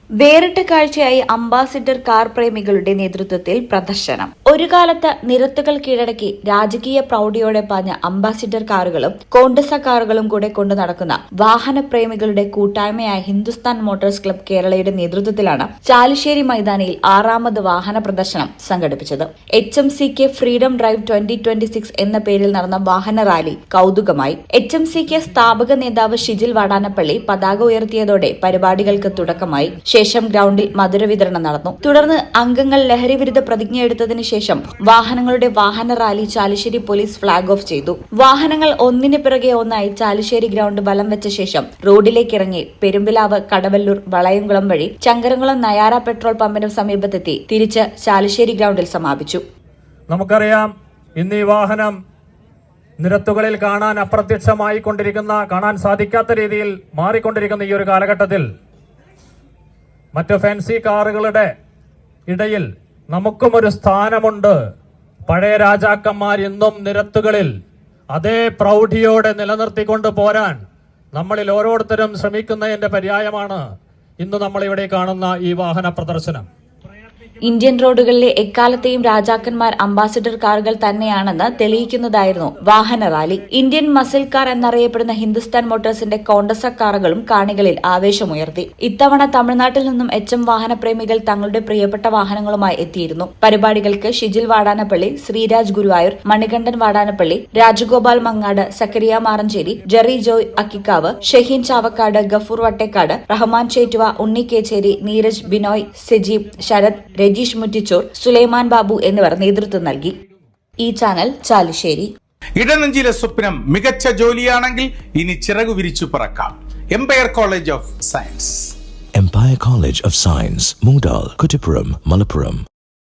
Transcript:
വേറിട്ട കാഴ്ചയായി ambassador car പ്രേമികളുടെ നേതൃത്വത്തിൽ പ്രദർശനം. ഒരു കാലത്ത് നിരത്തുകൾ കീഴടക്കി രാജകീയ പ്രൗഢിയോടെ പാഞ്ഞ അംബാസിഡർ കാറുകളും കോണ്ടസ കാറുകളും കൂടെ കൊണ്ടു നടക്കുന്ന വാഹനപ്രേമികളുടെ കൂട്ടായ്മയായ ഹിന്ദുസ്ഥാൻ മോട്ടോഴ്സ് ക്ലബ് കേരളയുടെ നേതൃത്വത്തിലാണ് ചാലിശ്ശേരി മൈതാനിയിൽ 6ാമത് വാഹന പ്രദർശനം സംഘടിപ്പിച്ചത്. HMCK ഫ്രീഡം ഡ്രൈവ് 2026 എന്ന പേരിൽ നടന്ന വാഹന റാലി കൌതുകമായി. HMCK സ്ഥാപക നേതാവ് ഷിജിൽ വാടാനപ്പള്ളി പതാക ഉയർത്തിയതോടെ പരിപാടികൾക്ക് തുടക്കമായി. ശേഷം ഗ്രൌണ്ടിൽ മധുര വിതരണം നടന്നു. തുടർന്ന് അംഗങ്ങൾ ലഹരിവിരുദ്ധ പ്രതിജ്ഞയെടുത്തതിനു ശേഷം വാഹനങ്ങളുടെ വാഹന rally Chalissery police flag off ചെയ്തു. വാഹനങ്ങൾ ഒന്നിന് പിറകെ ഒന്നായി ചാലിശ്ശേരി ഗ്രൌണ്ട് വലം വെച്ച ശേഷം റോഡിലേക്കിറങ്ങി പെരുമ്പിലാവ്, കടവല്ലൂർ, വളയംകുളം വഴി ചങ്കരംകുളം നയാറ പെട്രോൾ പമ്പിന് സമീപത്തെത്തി തിരിച്ച് ചാലിശ്ശേരി ഗ്രൌണ്ടിൽ സമാപിച്ചു. നമുക്കറിയാം, ഇന്ന് ഈ വാഹനം നിരത്തുകളിൽ കാണാൻ അപ്രത്യക്ഷമായി കൊണ്ടിരിക്കുന്ന, കാണാൻ സാധിക്കാത്ത രീതിയിൽ മാറിക്കൊണ്ടിരിക്കുന്ന ഈ ഒരു കാലഘട്ടത്തിൽ മറ്റു ഫാൻസി കാറുകളുടെ ഇടയിൽ നമുക്കും ഒരു സ്ഥാനമുണ്ട്. പഴയ രാജാക്കന്മാർ ഇന്നും നിരത്തുകളിൽ അതേ പ്രൗഢിയോടെ നിലനിർത്തിക്കൊണ്ട് പോരാൻ നമ്മളിൽ ഓരോരുത്തരും ശ്രമിക്കുന്നതിന്റെ പര്യായമാണ് ഇന്ന് നമ്മളിവിടെ കാണുന്ന ഈ വാഹന പ്രദർശനം. ഇന്ത്യൻ റോഡുകളിലെ എക്കാലത്തെയും രാജാക്കന്മാർ അംബാസിഡർ കാറുകൾ തന്നെയാണെന്ന് തെളിയിക്കുന്നതായിരുന്നു വാഹന റാലി. ഇന്ത്യൻ മസിൽ കാർ എന്നറിയപ്പെടുന്ന ഹിന്ദുസ്ഥാൻ മോട്ടോഴ്സിന്റെ കോണ്ടസ കാറുകളും കാണികളിൽ ആവേശമുയർത്തി. ഇത്തവണ തമിഴ്നാട്ടിൽ നിന്നും വാഹനപ്രേമികൾ തങ്ങളുടെ പ്രിയപ്പെട്ട വാഹനങ്ങളുമായി എത്തിയിരുന്നു. പരിപാടികൾക്ക് ഷിജിൽ വാടാനപ്പള്ളി, ശ്രീരാജ് ഗുരുവായൂർ, മണികണ്ഠൻ വാടാനപ്പള്ളി, രാജഗോപാൽ മങ്ങാട്, സക്കറിയ മാറഞ്ചേരി, ജെറി ജോയ് അക്കിക്കാവ്, ഷഹീൻ ചാവക്കാട്, ഗഫൂർ വട്ടേക്കാട്, റഹ്മാൻ ചേറ്റുവ, ഉണ്ണി കേച്ചേരി, നീരജ്, ബിനോയ്, സജീബ്, ശരത്, രജീഷ് മുറ്റിച്ചോർ, സുലൈമാൻ ബാബു എന്നിവർ നേതൃത്വം നൽകി. ഈ ചാനൽ ചാലിശ്ശേരി. ഇടനെഞ്ചിലെ സ്വപ്നം മികച്ച ജോലിയാണെങ്കിൽ ഇനി ചിറകു വിരിച്ചു പറക്കാം. Empire College of Science. Empire College of Science, Moondal, Kuttipuram, Malappuram.